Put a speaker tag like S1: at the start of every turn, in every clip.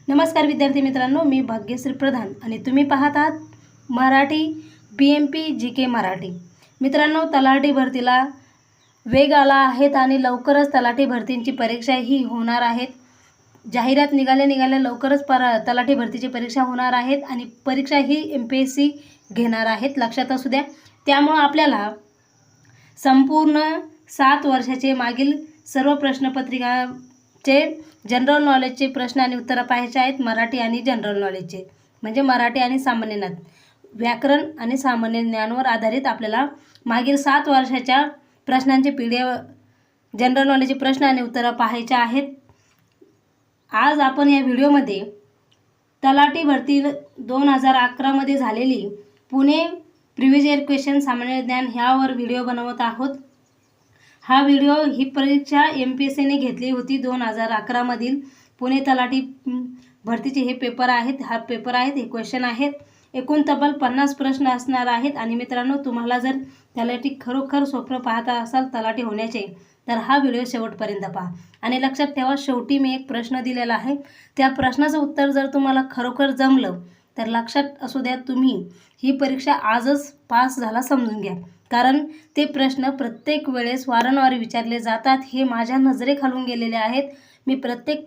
S1: नमस्कार विद्यार्थी मित्रांनो, मी भाग्यश्री प्रधान आणि तुम्ही पाहत आहात मराठी BMP GK मराठी। मित्रांनो, तलाठी भरतीला वेग आला आहे आणि लवकरच तलाठी भरतींची परीक्षा ही होणार आहेत। जाहिरात निघाले लवकरच तलाठी भरतीची परीक्षा होणार आहेत आणि परीक्षा ही MPSC घेणार आहेत, लक्षात असू द्या। त्यामुळे आपल्याला संपूर्ण 7 वर्षाचे मागील सर्व प्रश्नपत्रिकाचे जनरल नॉलेजचे प्रश्न आणि उत्तरे पाहायचे आहेत। मराठी आणि जनरल नॉलेजचे म्हणजे मराठी आणि सामान्य ज्ञान, व्याकरण आणि सामान्य ज्ञानावर आधारित आपल्याला मागील 7 वर्षाच्या प्रश्नांचे PDF जनरल नॉलेजचे प्रश्न आणि उत्तरे पाहायचे आहेत। आज आपण या व्हिडिओमध्ये तलाठी भरती 2011 मध्ये झालेली पुणे प्रिव्हियस इयर क्वेश्चन सामान्य ज्ञान ह्यावर व्हिडिओ बनवत आहोत। हा व्हिडिओ ही परीक्षा MPSC ने घेतली होती 2011 मधील पुणे तलाठी भरतीचे हे पेपर आहेत। हा पेपर आहेत, हे क्वेश्चन आहेत। एकूण तब्बल 50 प्रश्न असणार आहेत। आणि मित्रांनो, तुम्हाला जर तलाठी खरोखर स्वप्न पाहता असाल तलाठी होण्याचे तर हा व्हिडिओ शेवटपर्यंत पहा। आणि लक्षात ठेवा, शेवटी मी एक प्रश्न दिलेला आहे, त्या प्रश्नाचं उत्तर जर तुम्हाला खरोखर जमलं तर लक्षात असू द्या, तुम्ही ही परीक्षा आजच पास झाला समजून घ्या। कारण ते प्रश्न प्रत्येक वेळेस वारंवार विचारले जातात, हे माझ्या नजरेखालून गेलेले आहेत। मी प्रत्येक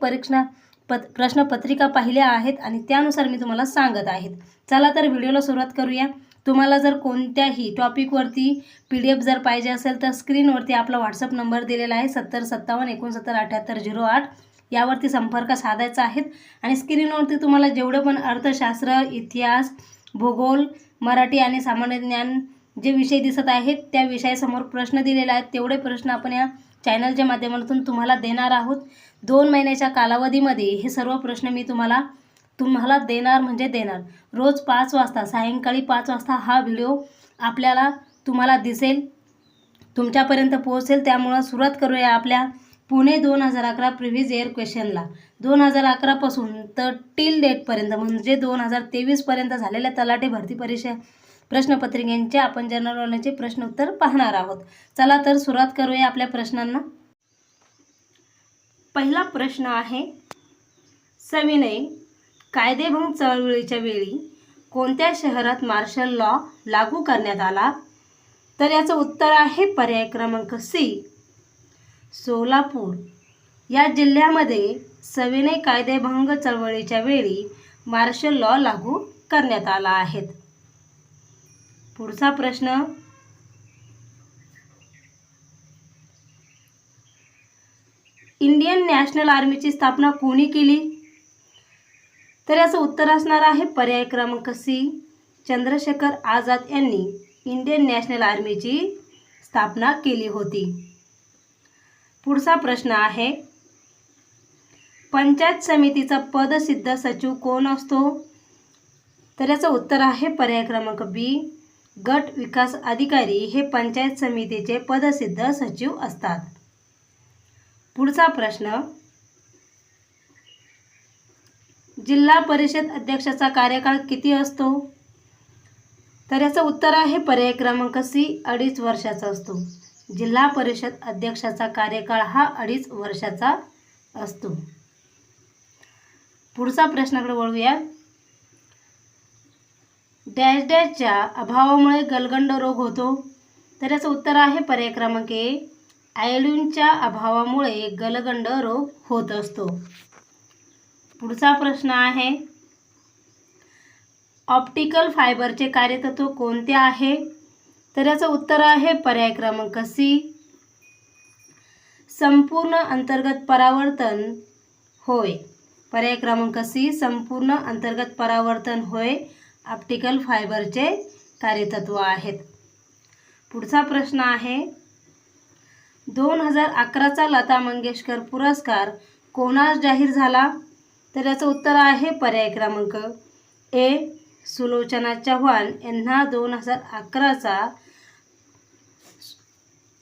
S1: प्रश्नपत्रिका पाहिल्या आहेत आणि त्यानुसार मी तुम्हाला सांगत आहे। चला तर व्हिडिओला सुरुवात करूया। तुम्हाला जर कोणत्याही टॉपिकवरती PDF जर पाहिजे असेल तर स्क्रीनवरती आपला WhatsApp नंबर दिलेला आहे 7057697808 यावरती संपर्क साधायचा आहे। आणि स्क्रीनवरती तुम्हाला जेवढे पण अर्थशास्त्र, इतिहास, भूगोल, मराठी आणि सामान्य ज्ञान जे विषय दिसत आहेत त्या विषयासमोर प्रश्न दिलेले आहेत, तेवढे प्रश्न आपण या चॅनलच्या माध्यमातून तुम्हाला देणार आहोत। 2 महिन्याच्या कालावधीमध्ये हे सर्व प्रश्न मी तुम्हाला देणार म्हणजे देणार। रोज 5 वाजता, सायंकाळी 5 वाजता हा व्हिडिओ तुम्हाला दिसेल, तुमच्यापर्यंत पोहोचेल। त्यामुळे सुरुवात करूया आपल्या पुणे 2011 प्रिव्हियस इयर क्वेश्चनला। 2011 पासून तर टिल डेटपर्यंत म्हणजे 2023 पर्यंत झालेल्या तलाठी भरती परीक्षा प्रश्नपत्रिकांचे आपण जनरल नॉलेजचे प्रश्न उत्तर पाहणार आहोत। चला तर सुरुवात करूया आपल्या प्रश्नांना। पहिला प्रश्न आहे, सविनय कायदेभंग चळवळीच्या वेळी कोणत्या शहरात मार्शल लॉ लागू करण्यात आला? तर याचं उत्तर आहे पर्याय क्रमांक C, सोलापूर या जिल्ह्यामध्ये सविनय कायदेभंग चळवळीच्या वेळी मार्शल लॉ लागू करण्यात आला आहे। पुढचा प्रश्न, इंडियन नॅशनल आर्मीची स्थापना कोणी केली? तर याचं उत्तर असणार आहे पर्याय क्रमांक C, चंद्रशेखर आझाद यांनी इंडियन नॅशनल आर्मीची स्थापना केली होती। पुढचा प्रश्न आहे, पंचायत समितीचा पदसिद्ध सचिव कोण असतो? तर याचं उत्तर आहे पर्याय क्रमांक B, गट विकास अधिकारी हे पंचायत समितीचे पदसिद्ध सचिव असतात। पुढचा प्रश्न, जिल्हा परिषद अध्यक्षाचा कार्यकाळ किती असतो? तर याचं उत्तर आहे पर्याय क्रमांक C, 2.5 वर्षाचा असतो। जिल्हा परिषद अध्यक्षाचा कार्यकाळ हा 2.5 वर्षाचा असतो। पुढचा प्रश्नाकडे वळूया, डॅश डॅशच्या अभावामुळे गलगंड रोग होतो? तर याचं उत्तर आहे पर्याय क्रमांक A, आयोडीनच्या अभावामुळे गलगंड रोग होत असतो। पुढचा प्रश्न आहे, ऑप्टिकल फायबरचे कार्यतत्व कोणते आहे? तर याचं उत्तर आहे पर्याय क्रमांक C, संपूर्ण अंतर्गत परावर्तन होय। पर्याय क्रमांक C, संपूर्ण अंतर्गत परावर्तन होय ऑप्टिकल फायबरचे कार्यतत्व आहेत। पुढचा प्रश्न आहे, 2011चा लता मंगेशकर पुरस्कार कोणास जाहीर झाला? तर याचं उत्तर आहे पर्याय क्रमांक A, सुलोचना चव्हाण यांना 2011चा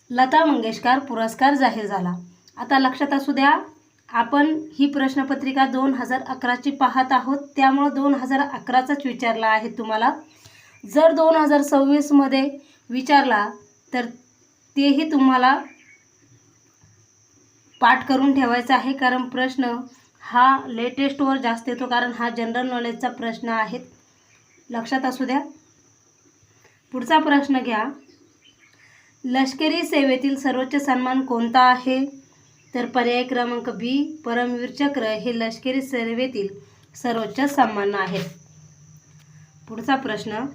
S1: लता मंगेशकर पुरस्कार जाहीर झाला। आता लक्षात असू द्या, आपण ही प्रश्नपत्रिका 2011ची पाहत आहोत, त्यामुळे 2011चाच विचारला आहे तुम्हाला। जर 2026 मध्ये विचारला तर तेही तुम्हाला पाठ करून ठेवायचं आहे, कारण प्रश्न हा लेटेस्टवर जास्त येतो, कारण हा जनरल नॉलेजचा प्रश्न आहे, लक्षात असू द्या. पुढचा प्रश्न घ्या. लष्करी सेवेतील सर्वोच्च सन्मान कोणता आहे? तर पर्याय क्रमांक बी, परमवीर चक्र हे लष्करी सेवेतील सर्वोच्च सन्मान आहे. पुढचा प्रश्न.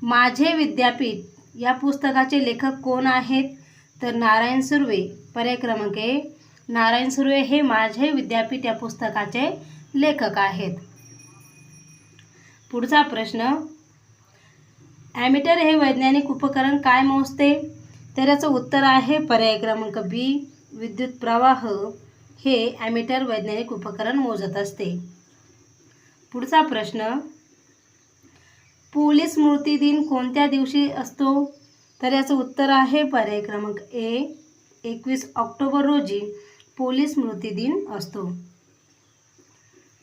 S1: माझे विद्यापीठ या पुस्तकाचे लेखक कोण आहेत? तर नारायण सुर्वे. पर्याय क्रमांक ए, नारायण सुर्वे हे माझे विद्यापीठ या पुस्तकाचे लेखक आहेत. पुढचा प्रश्न. ॲमीटर हे वैज्ञानिक उपकरण काय मोजते? तर याचं उत्तर आहे पर्याय क्रमांक बी, विद्युत प्रवाह हे ॲमीटर वैज्ञानिक उपकरण मोजत असते. पुढचा प्रश्न. पोलीस स्मृती दिन कोणत्या दिवशी असतो? तर याचं उत्तर आहे पर्याय क्रमांक ए, 21 ऑक्टोबर रोजी पोलीस स्मृती दिन असतो.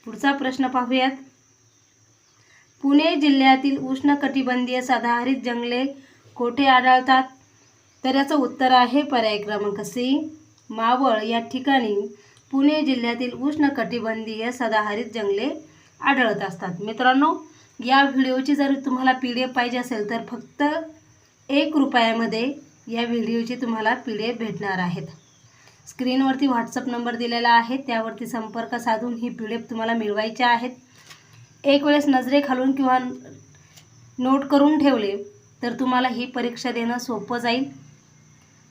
S1: पुढचा प्रश्न पाहूयात. पुणे जिल्ह्यातील उष्णकटिबंधीय सदाहरित जंगले कोठे आढळतात? तर याचं उत्तर आहे पर्याय क्रमांक सी, मावळ या ठिकाणी पुणे जिल्ह्यातील उष्णकटिबंधीय सदाहरित जंगले आढळत असतात. मित्रांनो, या व्हिडिओची जर तुम्हाला PDF पाहिजे असेल तर फक्त 1 रुपयामध्ये या व्हिडिओची तुम्हाला PDF भेटणार आहेत. स्क्रीनवरती व्हॉट्सअप नंबर दिलेला आहे, त्यावरती संपर्क साधून ही PDF तुम्हाला मिळवायची आहेत. एक वेळेस नजरेखालून किंवा नोट करून ठेवले तर तुम्हाला ही परीक्षा देणं सोपं जाईल.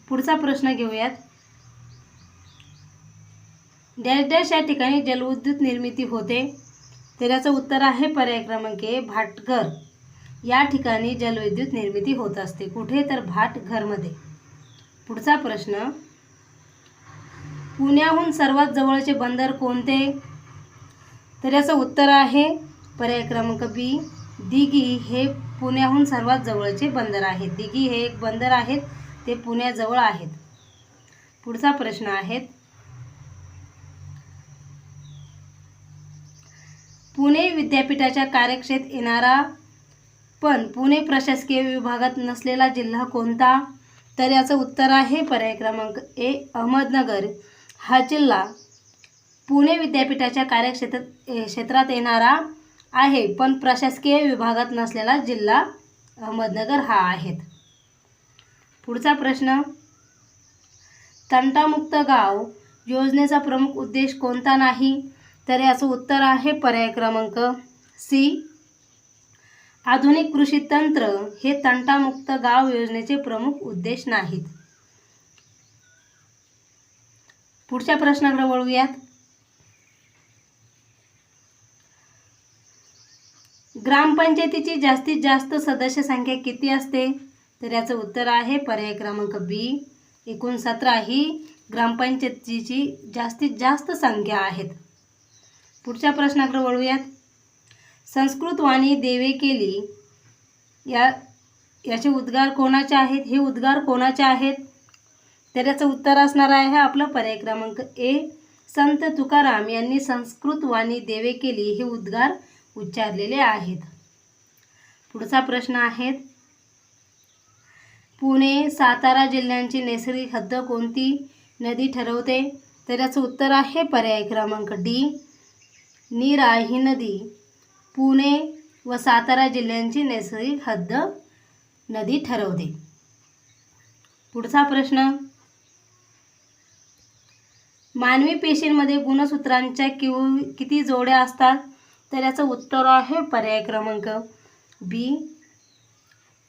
S1: पुढचा प्रश्न घेऊयात. डॅश डॅश या ठिकाणी जलविद्युत निर्मिती होते? तर याचं उत्तर आहे पर्याय क्रमांक ए, भाटघर या ठिकाणी जलविद्युत निर्मिती होत असते. कुठे? तर भाटघरमध्ये. पुढचा प्रश्न. पुण्याहून सर्वात जवळचे बंदर कोणते? तर याचं उत्तर आहे पर्याय क्रमांक बी, दिघी हे पुण्याहून सर्वात जवळचे बंदर आहे. दिघी हे एक बंदर आहेत, ते पुण्याजवळ आहेत. पुढचा प्रश्न आहे. पुणे विद्यापीठाच्या कार्यक्षेत्रात येणारा पण पुणे प्रशासकीय विभागात नसलेला जिल्हा कोणता? तर याचं उत्तर आहे पर्याय क्रमांक ए, अहमदनगर हा जिल्हा पुणे विद्यापीठाच्या क्षेत्रात येणारा आहे, पण प्रशासकीय विभागात नसलेला जिल्हा अहमदनगर हा आहे. पुढचा प्रश्न. तंटामुक्त गाव योजनेचा प्रमुख उद्देश कोणता नाही? तर याचं उत्तर आहे पर्याय क्रमांक सी, आधुनिक कृषी तंत्र हे तंटामुक्त गाव योजनेचे प्रमुख उद्देश नाहीत. पुढच्या प्रश्नाकडे वळूयात. ग्रामपंचायतीची जास्तीत जास्त सदस्य संख्या किती असते? तर याचं उत्तर आहे पर्याय क्रमांक बी, 69 ही ग्रामपंचायतीची जास्तीत जास्त संख्या आहेत. पुढच्या प्रश्नाकडे वळूयात. संस्कृत वाणी देवे केली याचे उद्गार कोणाचे आहेत? हे उद्गार कोणाचे आहेत? तर याचं उत्तर असणार आहे आपलं पर्याय क्रमांक ए, संत तुकाराम यांनी संस्कृत वाणी देवे केली हे उद्गार उच्चारलेले आहेत. पुढचा प्रश्न आहे. पुणे सातारा जिल्ह्यांची नैसर्गिक हद्द कोणती नदी ठरवते? तर याचं उत्तर आहे पर्याय क्रमांक डी, नीरा ही नदी पुणे व सातारा जिल्ह्यांची नैसर्गिक हद्द नदी ठरवते. पुढचा प्रश्न. मानवी पेशींमध्ये गुणसूत्रांच्या किती जोड्या असतात? तर याचं उत्तर आहे पर्याय क्रमांक बी,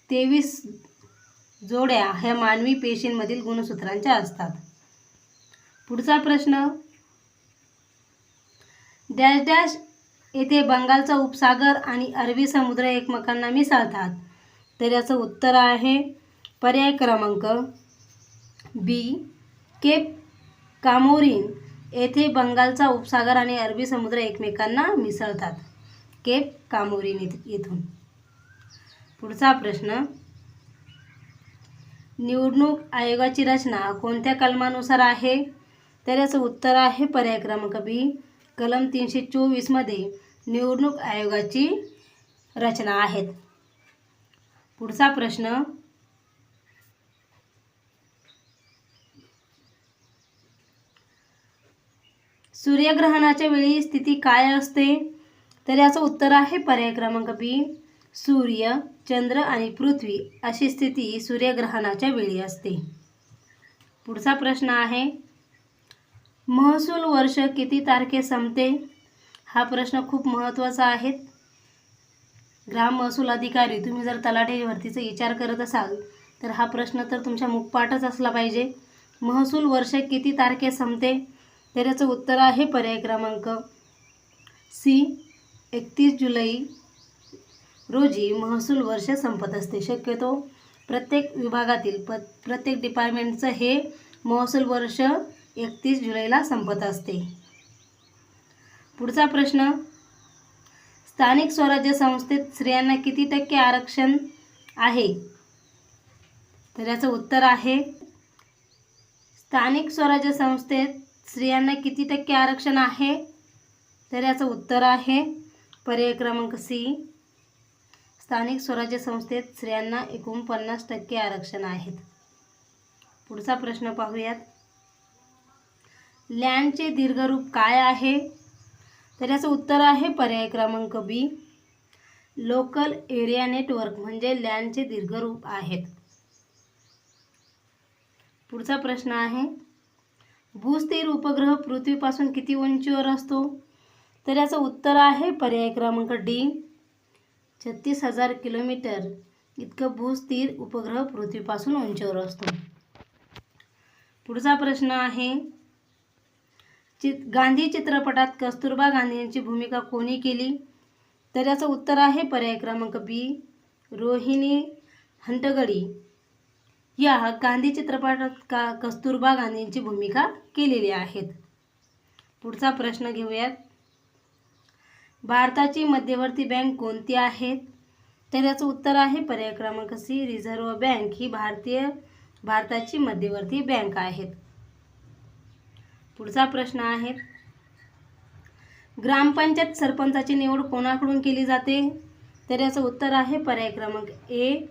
S1: 23 जोड्या ह्या मानवी पेशींमधील गुणसूत्रांच्या असतात. पुढचा प्रश्न. डॅश डॅश येथे बंगालचा उपसागर आणि अरबी समुद्र एकमेकांना मिसळतात? तर याचं उत्तर आहे पर्याय क्रमांक बी, केप कामोरीन येथे बंगालचा उपसागर आणि अरबी समुद्र एकमेकांना मिसळतात. केप कामोरीन येथून. पुढचा प्रश्न. निवडणूक आयोगाची रचना कोणत्या कलमानुसार आहे? तर याचं उत्तर आहे पर्याय क्रमांक बी, कलम 324 मध्ये निवडणूक आयोगाची रचना आहे. पुढचा प्रश्न. सूर्यग्रहणाच्या वेळी स्थिती काय असते? तर याचं उत्तर आहे पर्याय क्रमांक बी, सूर्य, चंद्र आणि पृथ्वी अशी स्थिती सूर्यग्रहणाच्या वेळी असते. पुढचा प्रश्न आहे, महसूल वर्ष किती तारखे संपते? हा प्रश्न खूप महत्त्वाचा आहे. ग्राम महसूल अधिकारी, तुम्ही जर तलाठी भरतीचा विचार करत असाल तर हा प्रश्न तर तुमच्या मुखपाठच असला पाहिजे. महसूल वर्ष किती तारखे संपते? तर याचं उत्तर आहे पर्याय क्रमांक सी, 31 जुलै रोजी महसूल वर्ष संपत असते. शक्यतो प्रत्येक विभागातील प्रत्येक डिपार्टमेंटचं हे महसूल वर्ष 31 जुलैला संपत असते. पुढचा प्रश्न, स्थानिक स्वराज्य संस्थेत स्त्रियांना किती टक्के आरक्षण आहे? तर याचं उत्तर आहे, स्थानिक स्वराज्य संस्थेत स्त्रियांना किती टक्के आरक्षण आहे? तर याचं उत्तर आहे पर्याय क्रमांक सी, स्थानिक स्वराज्य संस्थेत स्त्रियांना 49% आरक्षण आहेत. पुढचा प्रश्न पाहूयात, लॅनचे दीर्घरूप काय आहे? तर याचं उत्तर आहे पर्याय क्रमांक बी, लोकल एरिया नेटवर्क म्हणजे लॅनचे दीर्घरूप आहेत. पुढचा प्रश्न आहे, भूस्थिर उपग्रह पृथ्वीपासून किती उंचीवर असतो? तर याचं उत्तर आहे पर्याय क्रमांक डी, 36,000 किलोमीटर इतकं भूस्थिर उपग्रह पृथ्वीपासून उंचीवर असतो. पुढचा प्रश्न आहे, गांधी चित्रपटात कस्तुरबा गांधी भूमिका कोणी केली? तर याचं उत्तर आहे पर्याय क्रमांक बी, रोहिणी हंटगडी या गांधी चित्रपटात कस्तुरबा गांधींची भूमिका केलेली आहेत. पुढचा प्रश्न घेऊयात, भारताची मध्यवर्ती बँक कोणती आहे? तर याचं उत्तर आहे पर्याय क्रमांक सी, रिझर्व्ह बँक ही भारताची मध्यवर्ती बँक आहे. पुढचा प्रश्न आहे, ग्रामपंचायत सरपंचाची निवड कोणाकडून केली जाते? तर याचं उत्तर आहे पर्याय क्रमांक ए,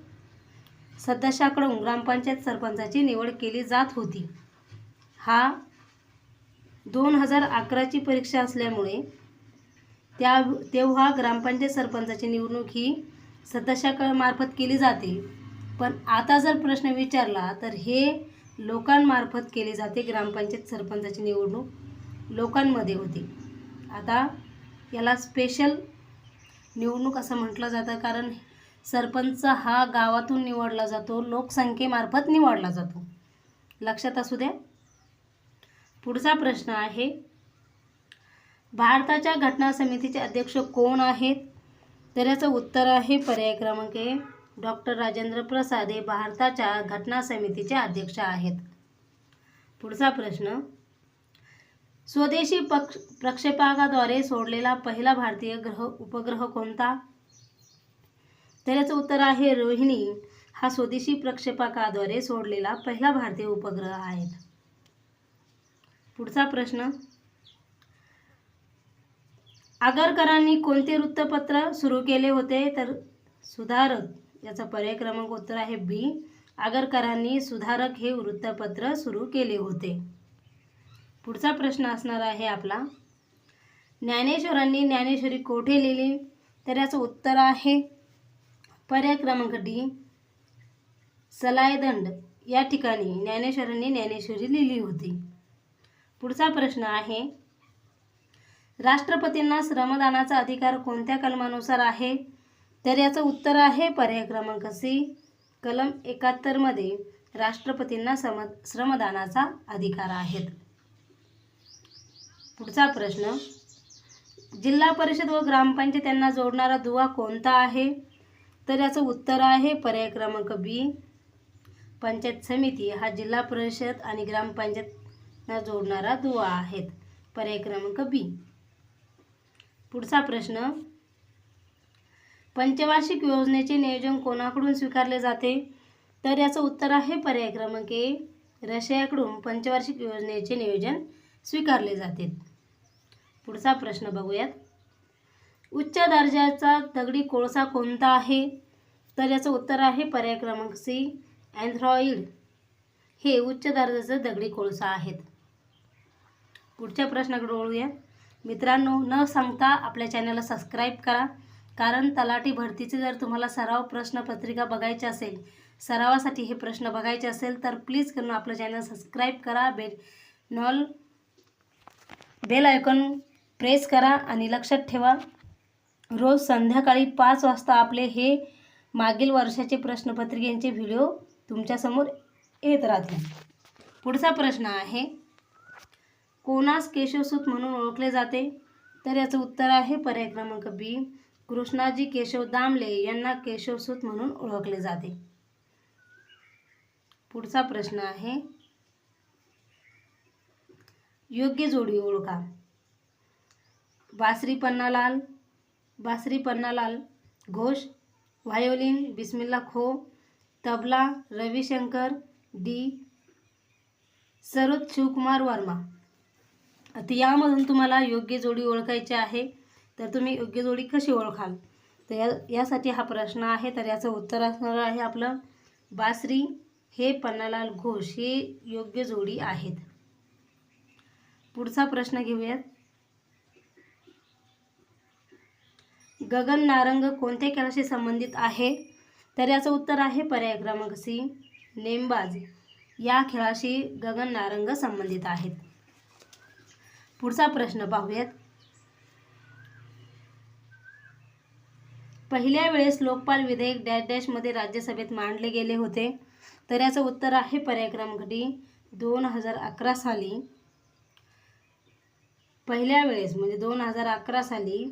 S1: सदस्याकडून ग्रामपंचायत सरपंचाची निवड केली जात होती. हा 2011ची परीक्षा असल्यामुळे तेव्हा ग्रामपंचायत सरपंचाची निवडणूक ही सदस्यामार्फत केली जाते, पण आता जर प्रश्न विचारला तर हे लोकांमार्फत केली जाते. ग्रामपंचायत सरपंचाची निवडणूक लोकांमध्ये होती. आता याला स्पेशल निवडणूक असं म्हटलं जातं, कारण सरपंच हा गावातून निवडला जातो, लोकसंख्येमार्फत निवडला जातो. लक्षात असू द्या. पुढचा प्रश्न आहे, भारताच्या घटना समितीचे अध्यक्ष कोण आहेत? तर याचं उत्तर आहे पर्याय क्रमांक ए, डॉक्टर राजेंद्र प्रसाद हे भारताच्या घटना समितीचे अध्यक्ष आहेत. पुढचा प्रश्न, स्वदेशी प्रक्षेपकाद्वारे सोडलेला पहिला भारतीय उपग्रह कोणता? तर याचं उत्तर आहे रोहिणी हा स्वदेशी प्रक्षेपकाद्वारे सोडलेला पहिला भारतीय उपग्रह आहे. पुढचा प्रश्न, आगरकरांनी कोणते वृत्तपत्र सुरू केले होते? तर सुधारक, याचा पर्याय क्रमांक उत्तर आहे बी, आगरकरांनी सुधारक हे वृत्तपत्र सुरू केले होते. पुढचा प्रश्न असणार आहे आपला, ज्ञानेश्वरांनी ज्ञानेश्वरी कोठे लिहिली? तर याचं उत्तर आहे पर्याय क्रमांक डी, सलायदंड या ठिकाणी ज्ञानेश्वरांनी ज्ञानेश्वरी लिहिली होती. पुढचा प्रश्न आहे, राष्ट्रपतींना श्रमदानाचा अधिकार कोणत्या कलमानुसार आहे? तर याचं उत्तर आहे पर्याय क्रमांक सी, कलम 71 मध्ये राष्ट्रपतींना श्रमदानाचा अधिकार आहे. पुढचा प्रश्न, जिल्हा परिषद व ग्रामपंचायत यांना जोडणारा दुवा कोणता आहे? तर याचं उत्तर आहे पर्याय क्रमांक बी, पंचायत समिती हा जिल्हा परिषद आणि ग्रामपंचायतना जोडणारा दुवा आहे. पर्याय क्रमांक बी. पुढचा प्रश्न, पंचवार्षिक योजनेचे नियोजन कोणाकडून स्वीकारले जाते? तर याचं उत्तर आहे पर्याय क्रमांक ए, रशियाकडून पंचवार्षिक योजनेचे नियोजन स्वीकारले जाते. पुढचा प्रश्न बघूयात, उच्च दर्जाचा दगडी कोळसा कोणता आहे? तर याचं उत्तर आहे पर्याय क्रमांक सी, अँथ्राइड हे उच्च दर्जाचे दगडी कोळसा आहेत. पुढच्या प्रश्नाकडे वळूया. मित्रांनो, न सांगता आपल्या चॅनलला सबस्क्राईब करा, कारण तलाठी भरतीचे जर तुम्हाला सराव प्रश्नपत्रिका बघायची असेल, सरावासाठी हे प्रश्न बघायचे असेल तर प्लीज करून आपलं चॅनल सबस्क्राईब करा, बेल आयकॉन प्रेस करा आणि लक्षात ठेवा, रोज संध्याकाळी 5 वाजता आपले हे मागील वर्षाचे प्रश्नपत्रिकेचे व्हिडिओ तुमच्यासमोर येत राहतील. पुढचा प्रश्न आहे, कोणास केशवसूत म्हणून ओळखले जाते? तर याचं उत्तर आहे पर्याय क्रमांक बी, कृष्णाजी केशव दामले यांना केशवसूत म्हणून ओळखले जाते. पुढचा प्रश्न आहे, योग्य जोडी ओळखा. बासरी पन्नालाल घोष, व्हायोलिन बिस्मिल्ला खो, तबला रविशंकर डी, सरोद शिवकुमार वर्मा. आता यामधून तुम्हाला योग्य जोडी ओळखायची आहे, तर तुम्ही योग्य जोडी कशी ओळखाल? तर यासाठी हा प्रश्न आहे. तर याचं उत्तर असणार आहे आपलं बासरी हे पन्नालाल घोष हे योग्य जोडी आहेत. पुढचा प्रश्न घेऊयात. गगन नारंग कोणत्या खेळाशी संबंधित आहे? तर याचं उत्तर आहे पर्याय क्रमांक सी, नेमबाज या खेळाशी गगन नारंग संबंधित आहेत. पुढचा प्रश्न पाहूयात. पहिल्या वेळेस लोकपाल विधेयक डॅश डॅशमध्ये राज्यसभेत मांडले गेले होते? तर याचं उत्तर आहे पर्याय क्रमांक डी, 2011 साली. पहिल्या वेळेस म्हणजे 2011 साली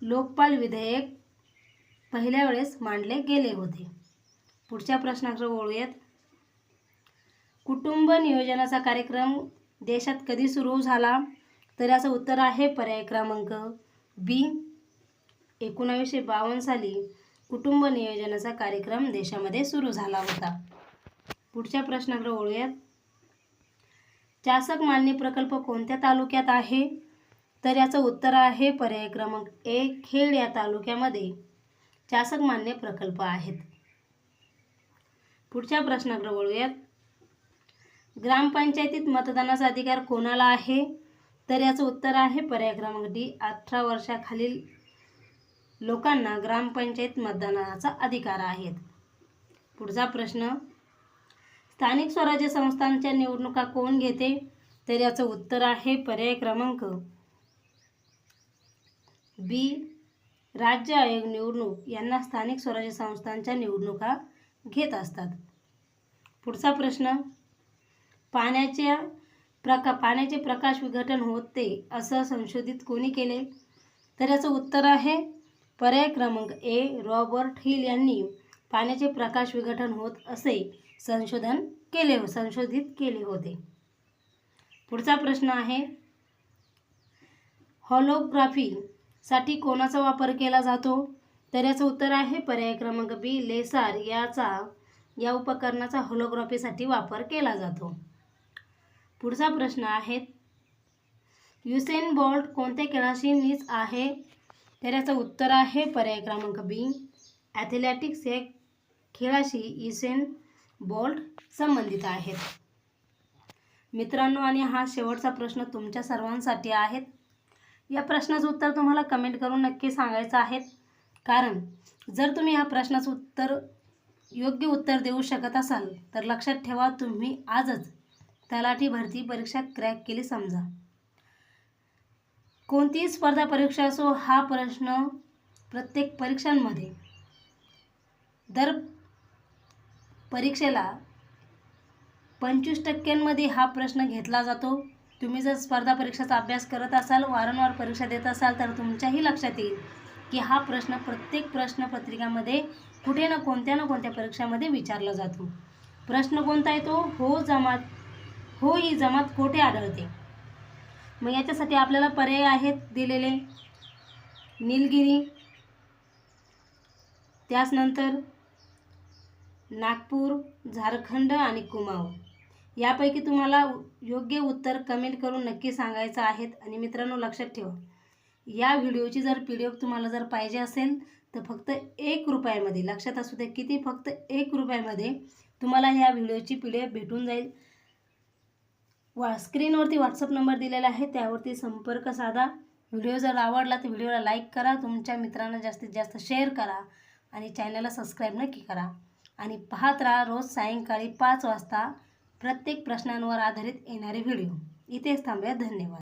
S1: लोकपाल विधेयक पहिल्या वेळेस मांडले गेले होते. पुढच्या प्रश्नाकडे वळूयात. कुटुंब नियोजनाचा कार्यक्रम देशात कधी सुरू झाला? तर याचं उत्तर आहे पर्याय क्रमांक बी, 1952 साली कुटुंब नियोजनाचा कार्यक्रम देशामध्ये सुरू झाला होता. पुढच्या प्रश्नाकडे वळूयात. चासक मालनी प्रकल्प कोणत्या तालुक्यात आहे? तर याचं उत्तर आहे पर्याय क्रमांक ए, खेड या तालुक्यामध्ये चासक मान्य प्रकल्प आहेत. पुढच्या प्रश्नाकडे वळूयात. ग्रामपंचायतीत मतदानाचा अधिकार कोणाला आहे? तर याचं उत्तर आहे पर्याय क्रमांक डी, 18 वर्षाखालील लोकांना ग्रामपंचायत मतदानाचा अधिकार आहे. पुढचा प्रश्न, स्थानिक स्वराज्य संस्थांच्या निवडणुका कोण घेते? तर याचं उत्तर आहे पर्याय क्रमांक बी, राज्य आयोग निवडणूक यांना स्थानिक स्वराज्य संस्थांच्या निवडणुका घेत असतात. पुढचा प्रश्न, पाण्याचे प्रकाश विघटन होते असं संशोधित कोणी केले? तर याचं उत्तर आहे पर्याय क्रमांक ए, रॉबर्ट हिल यांनी पाण्याचे प्रकाश विघटन होत असे संशोधित केले होते. पुढचा प्रश्न आहे, हॉलोग्राफी साठी कोणाचा वापर केला जातो? तर याचं उत्तर आहे पर्याय क्रमांक बी, लेसार या उपकरणाचा हॉलोग्राफीसाठी वापर केला जातो. पुढचा प्रश्न आहे, युसेन बोल्ट कोणत्या खेळाशी नीच आहे? तर याचं उत्तर आहे पर्याय क्रमांक बी, ॲथलेटिक्स या खेळाशी युसेन बोल्ट संबंधित आहेत. मित्रांनो, आणि हा शेवटचा प्रश्न तुमच्या सर्वांसाठी आहे. या प्रश्नाचं उत्तर तुम्हाला कमेंट करून नक्की सांगायचं आहे, कारण जर तुम्ही ह्या प्रश्नाचं योग्य उत्तर देऊ शकत असाल तर लक्षात ठेवा, तुम्ही आजच तलाठी भरती परीक्षा क्रॅक केली समजा. कोणतीही स्पर्धा परीक्षा असो, हा प्रश्न प्रत्येक परीक्षांमध्ये दर परीक्षेला 25% हा प्रश्न घेतला जातो. तुम्ही जर स्पर्धा परीक्षेचा अभ्यास करत असाल, वारंवार परीक्षा देत असाल, तर तुमच्याही लक्षात येईल की हा प्रश्न प्रत्येक प्रश्नपत्रिकामध्ये कुठे ना कोणत्या परीक्षामध्ये विचारला जातो. प्रश्न कोणता आहे तो? हो ही जमात कोठे आढळते? मग याच्यासाठी आपल्याला पर्याय आहेत दिलेले, नीलगिरी, त्याचनंतर नागपूर, झारखंड आणि कुमाऊं. यापैकी तुम्हाला योग्य उत्तर कमेंट करून नक्की सांगायचं आहे. आणि मित्रांनो, लक्षात ठेवा, या व्हिडिओची जर PDF तुम्हाला जर पाहिजे असेल तर फक्त 1 रुपयामध्ये, लक्षात असू दे किती, फक्त 1 रुपयामध्ये तुम्हाला ह्या व्हिडिओची PDF भेटून जाईल. स्क्रीनवरती व्हॉट्सअप नंबर दिलेला आहे, त्यावरती संपर्क साधा. व्हिडिओ जर आवडला तर व्हिडिओला लाईक करा, तुमच्या मित्रांना जास्तीत जास्त शेअर करा आणि चॅनलला सबस्क्राईब नक्की करा. आणि पाहत राहा रोज सायंकाळी 5 वाजता प्रत्येक प्रश्नांवर आधारित येणारे व्हिडिओ. इथेच थांबूया. धन्यवाद.